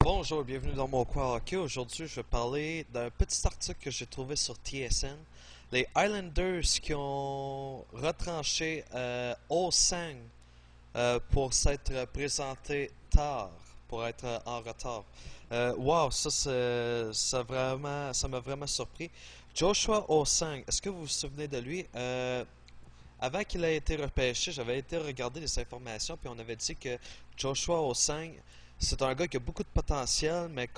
Bonjour, bienvenue dans mon coin hockey. Aujourd'hui, je vais parler d'un petit article que j'ai trouvé sur TSN. Les Islanders qui ont retranché Ho-Sang pour s'être présenté tard, pour être en retard. Wow, ça m'a vraiment surpris. Joshua Ho-Sang, est-ce que vous vous souvenez de lui? Avant qu'il ait été repêché, j'avais été regarder les informations, puis on avait dit que Joshua Ho-Sang, c'est un gars qui a beaucoup de potentiel, mais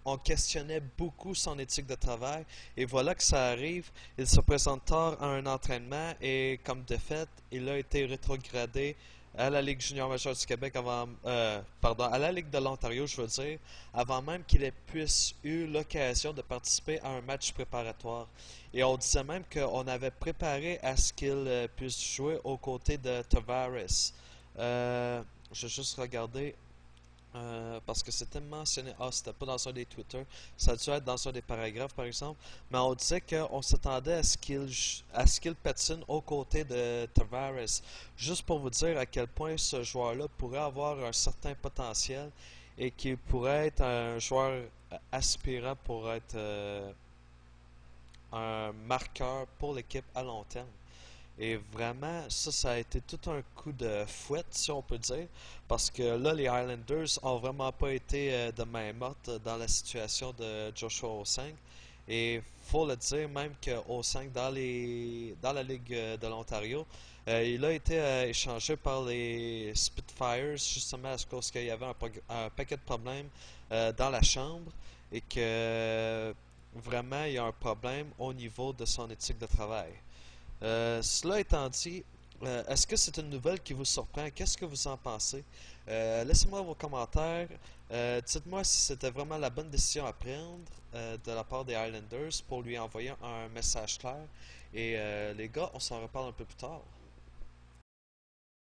on questionnait beaucoup son éthique de travail. Et voilà que ça arrive. Il se présente tard à un entraînement et, comme de fait, il a été rétrogradé à la Ligue junior majeure du Québec pardon, à la Ligue de l'Ontario, je veux dire, avant même qu'il ait puisse eu l'occasion de participer à un match préparatoire. Et on disait même qu'on avait préparé à ce qu'il puisse jouer aux côtés de Tavares. Je vais juste regarder parce que c'était mentionné. Ah, c'était pas dans un des Twitter. Ça a dû être dans un des paragraphes, par exemple. Mais on disait qu'on s'attendait à ce qu'il patine aux côtés de Tavares. Juste pour vous dire à quel point ce joueur-là pourrait avoir un certain potentiel et qu'il pourrait être un joueur aspirant pour être un marqueur pour l'équipe à long terme. Et vraiment, ça a été tout un coup de fouette, si on peut dire, parce que là, les Highlanders ont vraiment pas été de main morte dans la situation de Joshua Ho-Sang. Et faut le dire, même que Ho-Sang, dans la Ligue de l'Ontario, il a été échangé par les Spitfires, justement à cause qu'il y avait un paquet de problèmes dans la chambre et que vraiment, il y a un problème au niveau de son éthique de travail. Cela étant dit, est-ce que c'est une nouvelle qui vous surprend? Qu'est-ce que vous en pensez? Laissez-moi vos commentaires. Dites-moi si c'était vraiment la bonne décision à prendre de la part des Highlanders pour lui envoyer un message clair. Et les gars, on s'en reparle un peu plus tard.